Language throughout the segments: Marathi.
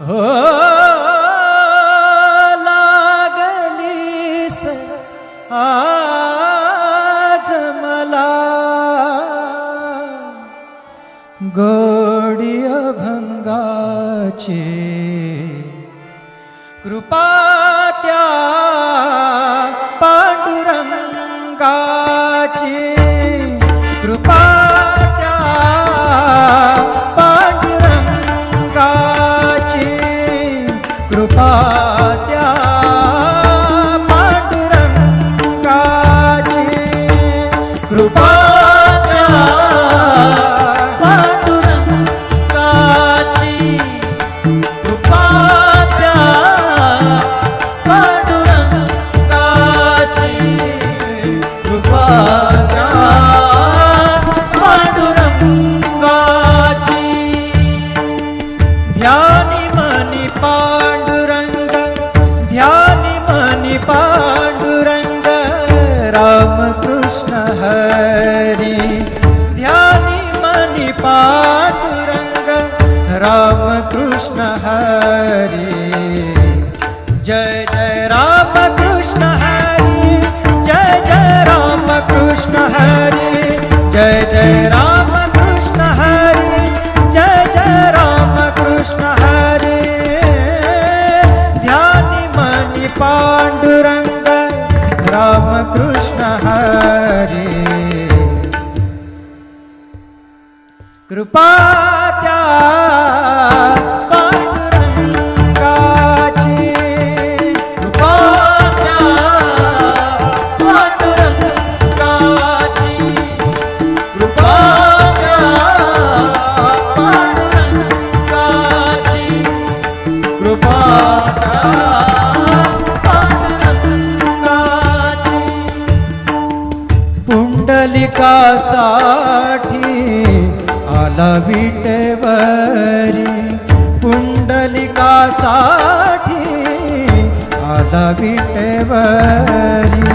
हो लागलीस आज मला गोडी अभंगाची कृपा त्या पांडुरंगाची कृपा त्या पांडुरंगाची कृपा त्या पांडुरंगाची कृपा त्या पांडुरंगाची कृपा त्या पांडुरंगाची कृपा त्या पांडुरंगाची ध्यानी मनी पांडुरंग ध्यानी मनी पांडुरंग रामकृष्ण हरी ध्यानी मनी पांडुरंग रामकृष्ण हरी जय जय रामकृष्ण हरी जय जय रामकृष्ण हरी जय जय रामकृष्ण हरी जय जय रामकृष्ण हरी ध्यानी मनी पांडुरंग रामकृष्ण हरी कृपा त्या पांडुरंगाची कृपा त्या पांडुरंगाची कृपा त्या पांडुरंगाची कृपा त्या पांडुरंगाची पुंडलिकासाठी आला विटेवरी पुंडलिकासाठी आला विटेवरी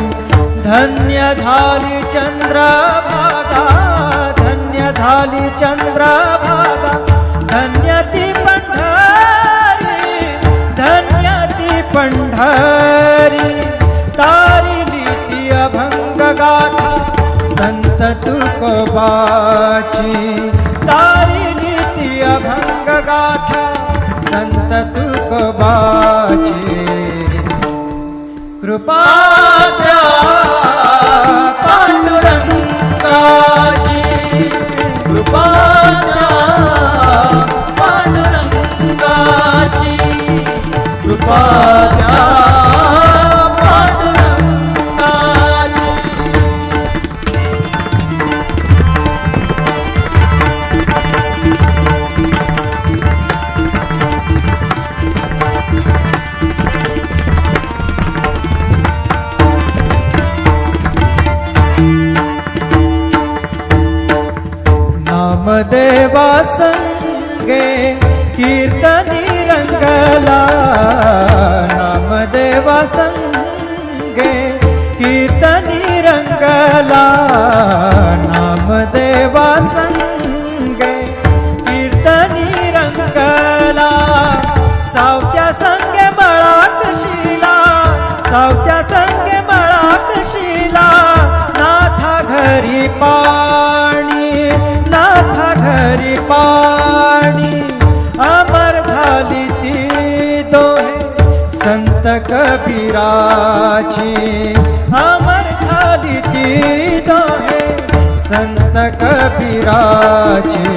धन्य झाली चंद्रभागा धन्य झाली चंद्रभागा धन्य ती पंढरी धन्य ती पंढरी तारिली ती अभंग गाथा संत तुकोबाची तारिली ती अभंग गाथा संत तुकोबाची कृपा त्या पांडुरंगाची कृपा त्या पांडुरंगाची कृपा त्या नामदेवा संगे कीर्तनी रंगला नामदेवा संगे कीर्तनी रंगला नामदेवा संगे कीर्तनी रंगला सावत्या संगे मळात शिला सावत्या संगे मळात शिला नाथा घरी पाणी नाथा घरी पाणी अमर झाली ती दोहे संत कबीराची अमर झाली ती दोहे संत कबीराची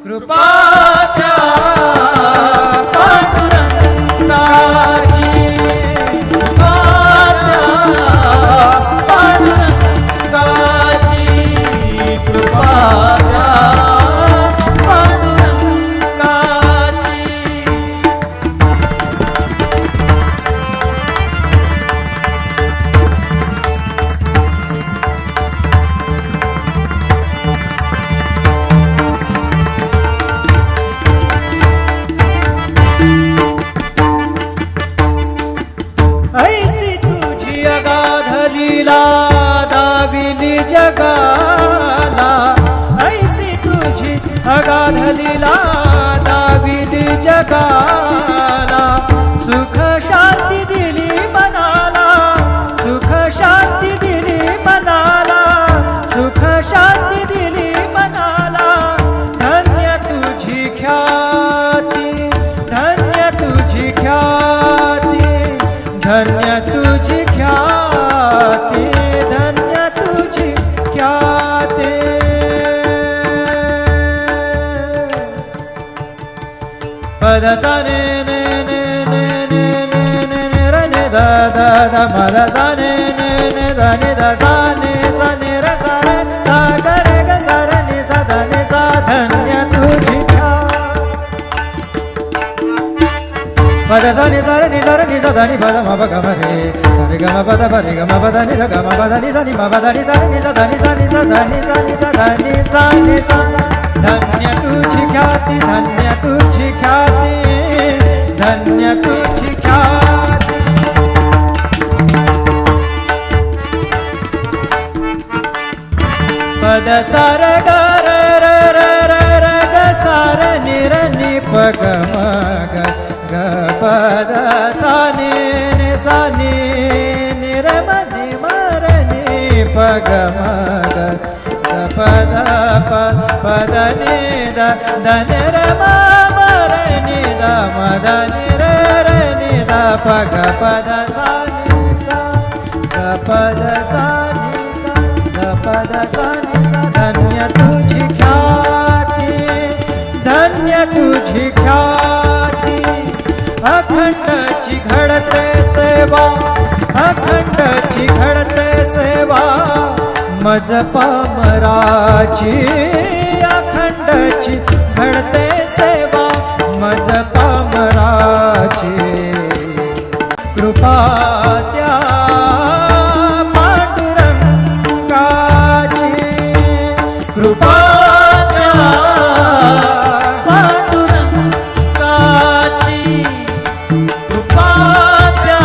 कृपा त्या पांडुरंगाची कृपा त्या पांडुरंगाची कृपा त्या पांडुरंगाची पद सा ने ने ने ने ने ने ने ने र ने द द द म द सा ने ने ने द नि द सा ने र सा रे सा ग रे ग सा र नि सा ध नि सा धन्य तुझी पद सा नि सा नि सा ध नि पद म प ग म रे सा रे ग म प द प रे ग म प द नि द ग म प द नि सा नि म प द नि सा नि सा ध नि सा नि सा ध नि सा नि सा ध नि सा नि सा धन्य तुझी ख्याती धन्य तुझी ख्याती धन्य तुझी ख्याती पद सा र ग र र र र र ग सा र नि र नि प ग म ग ग पद सा नि नि सा नि नि र म नि म र नि प ग म ग ग पद प पद नि द द नि र म म र नि द म द नि र र नि द प ग पद सा नि सा ग पद सा नि सा ग पद सा नि सा धन्य तुझी ख्याती धन्य तुझी ख्याती अखंडची घडते सेवा अखंडची घडते सेवा मज पामराची अखंडची घडते सेवा मज पामराची कृपा त्या पांडुरंगाची कृपा त्या पांडुरंगाची कृपा त्या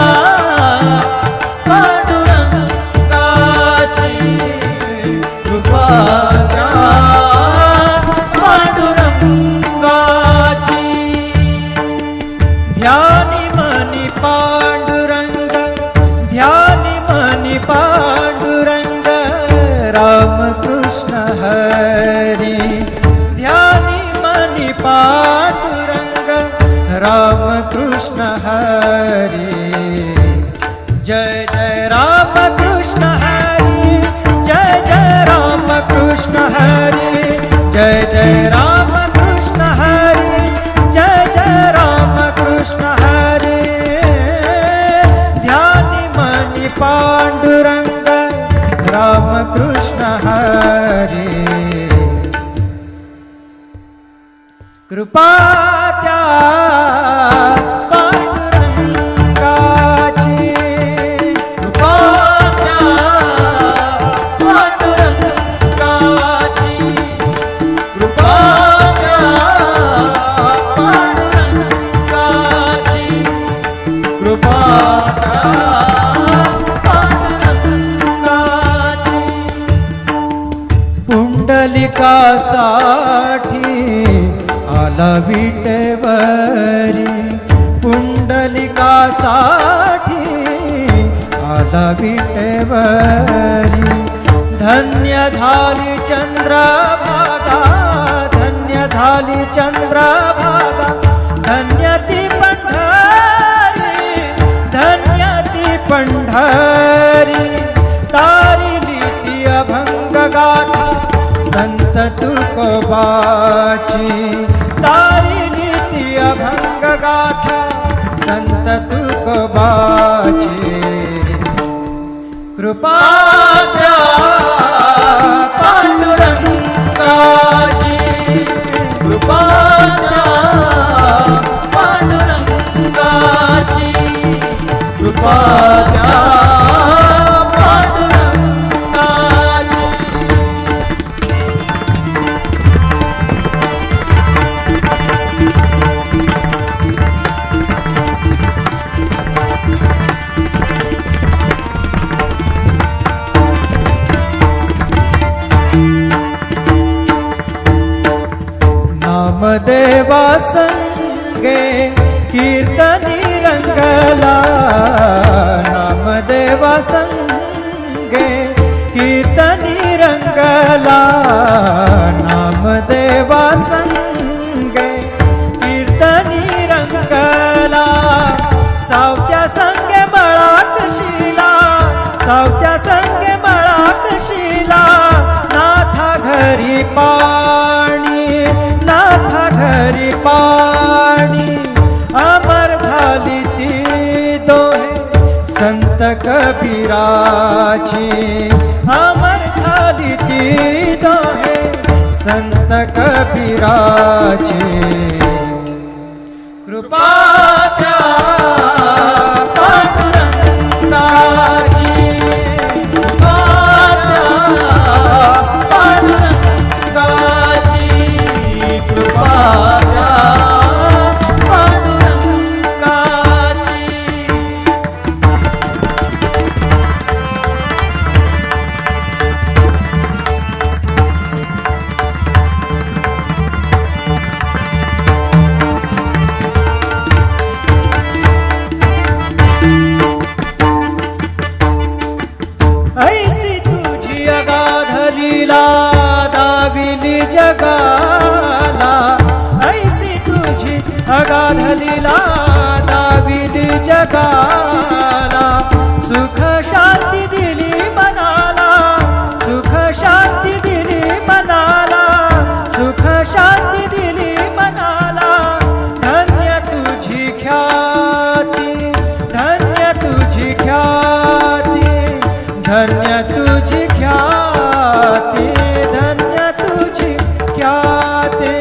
पांडुरंगाची कृपा त्या पांडुरंगाची ध्यानी मनी पांडुरंग ध्यानी मनी पांडुरंग रामकृष्ण हरी ध्यानी मनी पांडुरंग रामकृष्ण हरी जय जय रामकृष्ण हरी जय जय रामकृष्ण हरी जय जय रामकृष्ण हरी जय जय रामकृष्ण हरी ध्यानी मनी पांडुरंग रामकृष्ण हरी कृपा त्या पांडुरंगाची कृपा त्या पांडुरंगाची कृपा त्या पांडुरंगाची कृपा त्या पांडुरंगाची पुंडलिकासाठी आला विटेवरी पुंडलिकासाठी आला विटेवरी धन्य झाली चंद्रभागा धन्य झाली चंद्रभागा धन्य ती पंढरी धन्य ती पंढरी तारिली ती अभंग गाथा संत तुकोबाची तारिली ती अभंग गाथा संत तुकोबाची कृपा त्या पांडुरंगाची कृपा त्या पांडुरंगाची कृपा त्या पांडुरंगाची नामदेवा संगे कीर्तनी रंगला नामदेवा संगे कीर्तनी रंगला नामदेवा संगे कीर्तनी रंगला सावत्या संगे मळाकशीला सावत्या संगे मळाकशीला नाथा घरी पाणी नाथा घरी पाणी कबीराची अमर झाली ती दोहे संत कबीराची कृपा त्या पांडुरंगाची कृपा त्या पांडुरंगाची कृपा त्या पांडुरंगाची ऐसी तुझी अगाध लीला दाविली जगाला ऐसी तुझी अगाध लीला दाविली जगाला सुख शांती दिली मनाला सुख शांती दिली मनाला सुख शांती दिली मनाला धन्य तुझी ख्याती धन्य तुझी ख्याती धन्य तुझी ख्याती धन्य तुझी ख्याती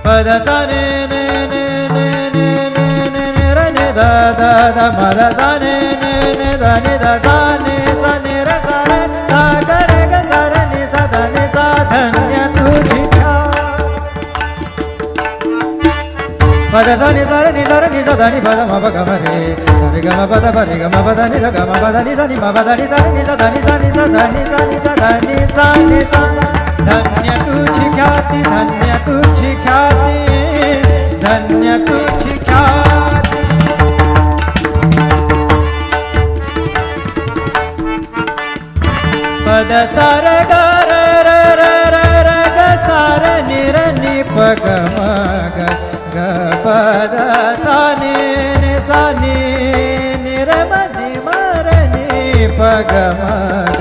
पद सा ने ने ने ने ने ने ने ने र ने द द द मद सा ने ने ने द ने द सा ने र सा रे सा ग रे ग सा र ने सा ध ने सा धन्य तुझी पद सा नि सा रे नि सा ध नि पद म प ग म रे सा रे ग म प द प रे ग म प द नि ध ग म प द नि सा नि म प द नि सा रे नि सा ध नि सा नि सा ध नि सा नि सा ध नि सा नि सा धन्य तुझी ख्याती धन्य तुझी ख्याती धन्य तुझी ख्याती पद सा र ग र र र र र ग सा र नि र नि प ग म ग ग प द सा नि नि सा नि नि र म नि म र नि प ग म ग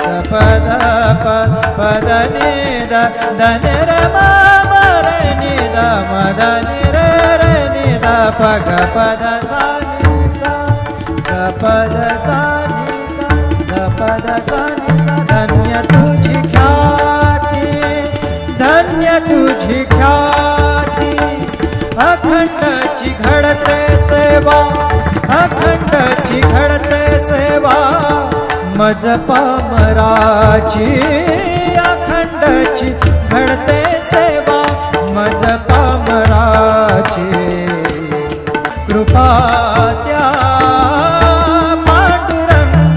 ग प द प प द नि द द नि र म म र नि द म द नि र र नि द प ग प द सा नि सा ग प द सा नि सा ग प द सा नि सा धन्य तुझी ख्याती धन्य तुझी ख्याती अखंडची घडते सेवा अखंडची घडते सेवा मज पामराची अखंडची घडते सेवा मज पामराची कृपा त्या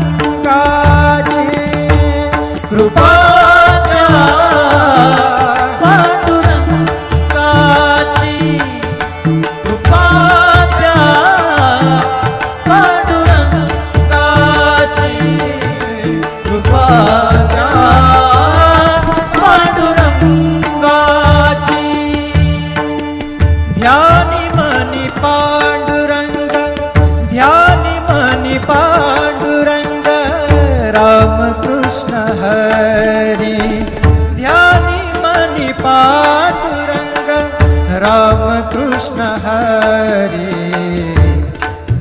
पांडुरंगाची कृपा त्या पांडुरंगाची कृपा त्या पांडुरंगाची कृपा त्या पांडुरंगाची ध्यानी मनी पांडुरंग ध्यानी मनी पांडुरंग रामकृष्ण हरी ध्यानी मनी पांडुरंग रामकृष्ण हरी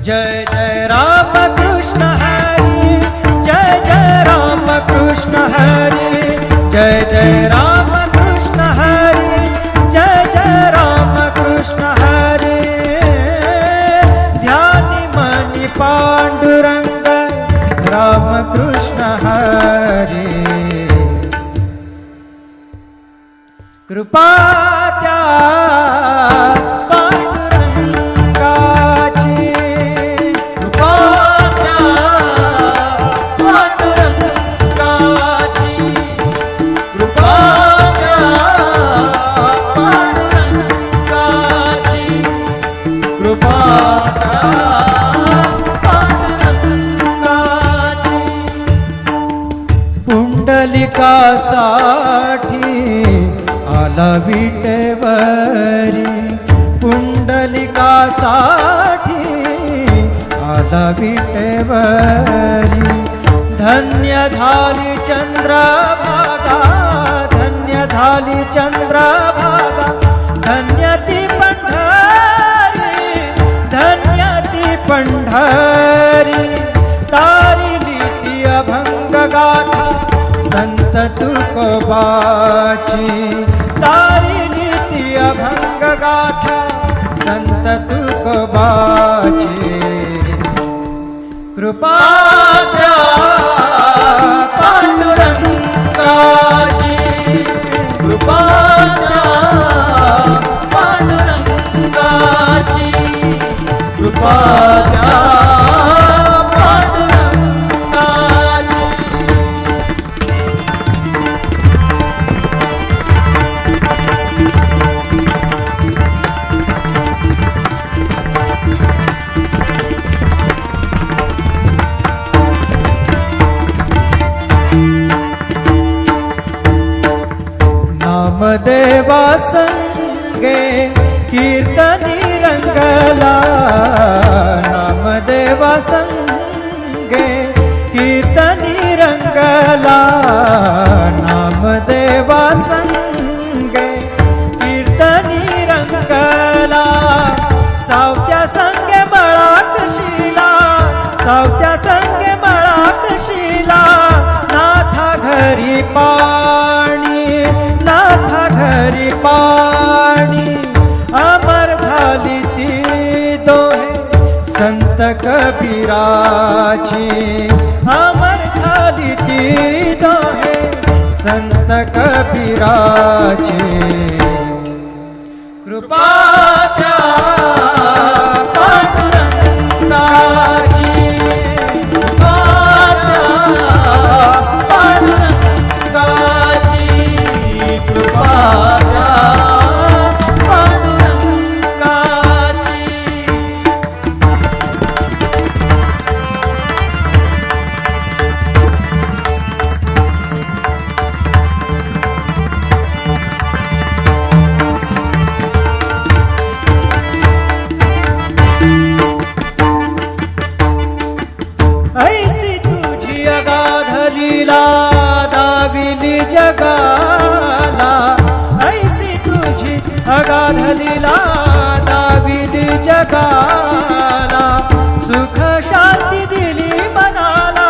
जय जय रामकृष्ण हरी जय जय रामकृष्ण हरी जय जय रामकृष्ण हरी जय जय रामकृष्ण हरी ध्यानी मनी पांडुरंग रामकृष्ण हरी कृपा त्या पांडुरंगाची कृपा त्या पांडुरंगाची कृपा त्या पांडुरंगाची कृपा त्या पांडुरंगाची पुंडलिकासाठी आला विटेवरी पुंडलिकासाठी आला विटेवरी धन्य झाली चंद्रभागा धन्य झाली चंद्रभागा धन्य ती पंढरी हरी तारिली ती अभंग गाथा संत तुकोबाची तारिली ती अभंग गाथा संत तुकोबाची कृपा द्या पांडुरंगाची कृपा द्या पांडुरंगाची कृपा द्या पांडुरंगाची नामदेवा संगे कीर्तनी रंगला नामदेवा संगे कीर्तनी रंगला नामदेवा संगे कीर्तनी रंगला सावत्या संगे मळात शिला सावत्या संगे मळात शिला नाथा घरी पाणी नाथा घरी पाणी अमर झाली ती दोहे संत कबीराची अमर झाली ती दोहे संत कबीराची कृपा द्या पांडुरंगाची कृपा द्या पांडुरंगाची कृपा द्या पांडुरंगाची ऐसी तुझी अगाध लीला दाविली जगाला ऐसी तुझी अगाध लीला दाविली जगाला सुख शांती दिली मनाला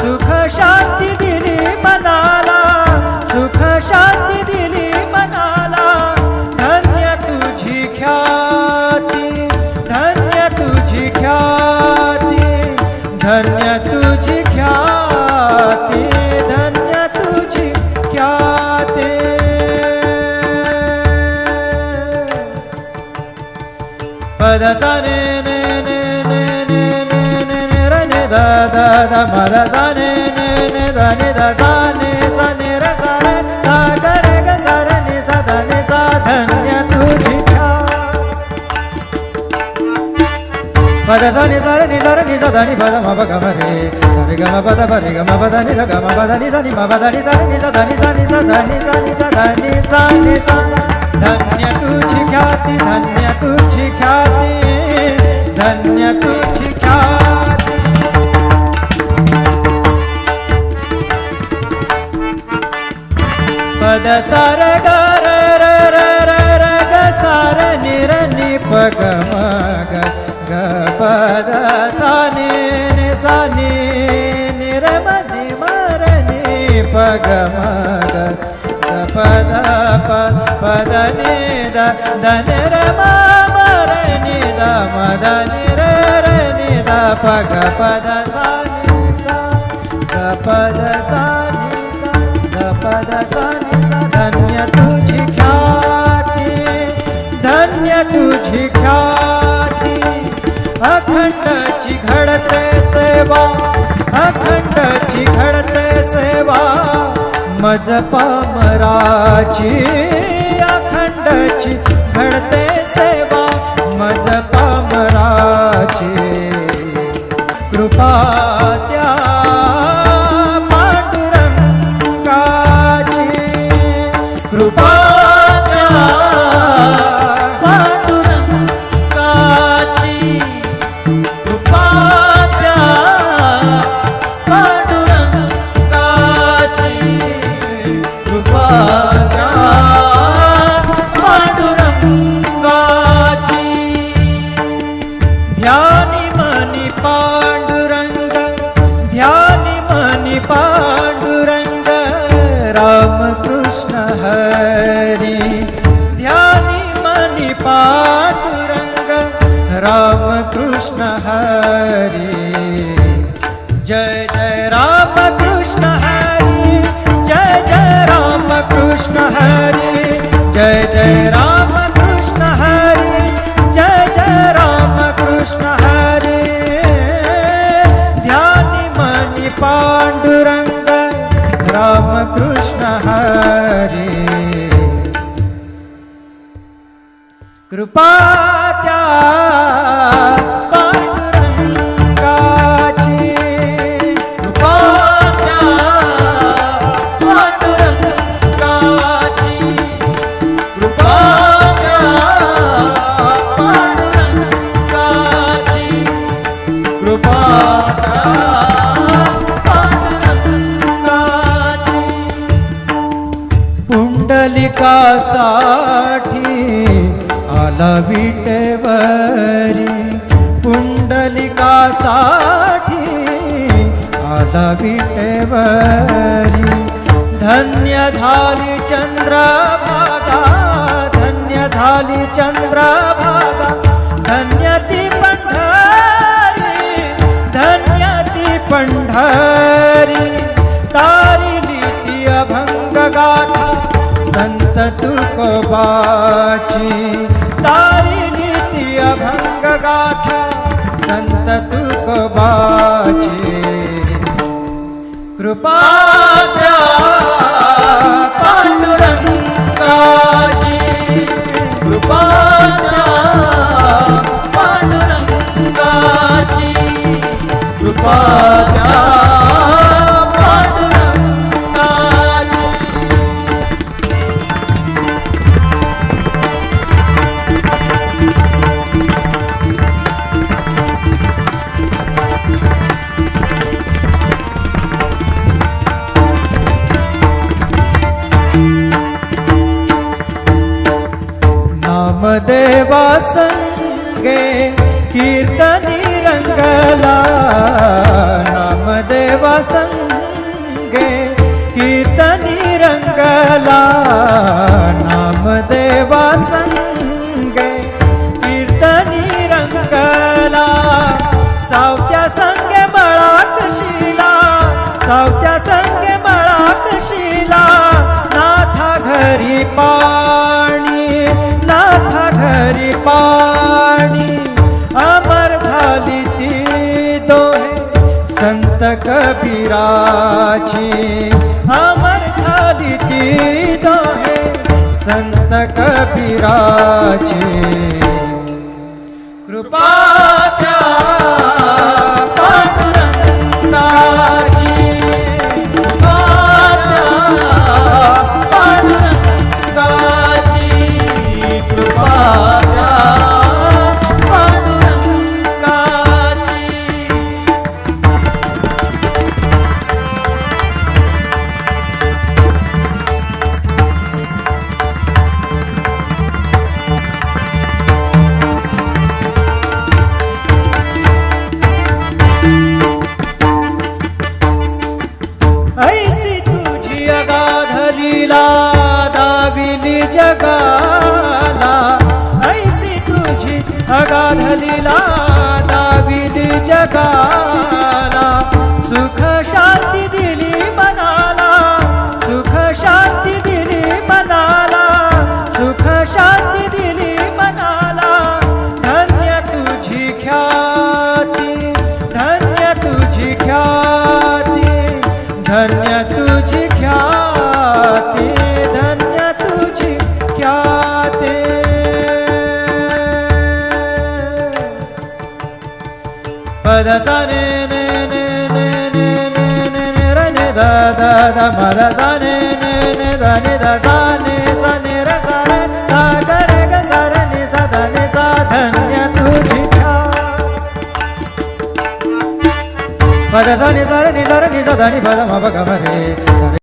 सुख शांती दिली मनाला सुख शांती दिली मनाला धन्य तुझी ख्याती धन्य तुझी ख्याती धन्य तुझी ख्याती धन्य तुझी ख्याती पद सा ने ने ने ने ने ने ने ने र ने दा दा दा पद सा ने ने ने दा ने दा सा ने र सा रे सा ग रे ग सा रे ने सा धा ने सा धन्य तुझी पद सा नि सा नि सा नि सा धा नि पद म प ग म रे सा रे ग म पद प रे ग म पद नि ध ग म पद नि सा नि म पद नि सा नि सा धा नि सा नि सा धा नि सा नि सा धा नि सा नि सा धन्य तुझी ख्याती धन्य तुझी ख्याती धन्य तुझी ख्याती पद सा र ग र र र र र ग सा र नि र नि प ग म ग ग पद सा नि नि सा नि नि र म नि म र नि प ग म ग ग पद प पद नि द द नि र म म र नि द म द नि र र नि द प ग पद सा नि सा ग पद सा नि सा ग पद सा नि सा धन्य तुझी ख्याती धन्य तुझी ख्याती अखंडची घडते सेवा अखंडची घडते सेवा मज पामराची अखंडची घडते सेवा मज पामराची कृपा त्या पांडुरंगाची कृपा त्या पांडुरंगाची कृपा त्या पांडुरंगाची कृपा त्या पांडुरंगाची ध्यानी मनी हरी जय जय राम कृष्ण हरी जय जय राम कृष्ण हरी ध्यानी मनी पांडुरंग राम कृष्ण हरी कृपा त्या पांडुरंगाची कृपा त्या पांडुरंगाची कृपा त्या पांडुरंगाची कृपा त्या पांडुरंगाची पुंडलिकासाठी आला विटेवरी पुंडलिकासाठी आला विटेवरी धन्य झाली चंद्रभागा धन्य झाली चंद्रभागा धन्य ती पंढरी धन्य ती पंढरी तारिली ती अभंग गाथा संत तुकोबाची तारिली ती अभंग गाथा संत तुकोबाची कृपा त्या पांडुरंगाची कृपा त्या पांडुरंगाची कृपा त्या नामदेवा संगे कीर्तनी रंगला नामदेवा संगे कीर्तनी रंगला नामदेवा संगे कीर्तनी रंगला सावत्या संगे मळाकशीला सावत्या संगे मळाकशीला नाथा घरी पाणी नाथा घरी पाणी अमर झाली ती दोहे संत कबीराची अमर झाली ती दोहे संत कबीराची कृपा त्या पांडुरंगाची कृपा त्या पांडुरंगाची कृपा त्या पांडुरंगाची ऐसी तुझी अगाध लीला दाविली जगाला ऐसी तुझी अगाध लीला दाविली जगाला सुख शांती दिली मनाला सुख शांती दिली मनाला सुख शांती दिली मनाला धन्य तुझी ख्याती धन्य तुझी ख्याती धन्य तुझी ख्याती धन्य तुझी ख्याती पद सा ने ने ने ने ने ने ने ने र ने दा दा दा पद सा ने ने ने दा ने दा सा ने र सा रे सा ग रे ग सा रे ने सा धा ने सा धन्य तुझी ख्याती पद सा ने सा रे नि सा धा नि पद म प ग म रे सा रे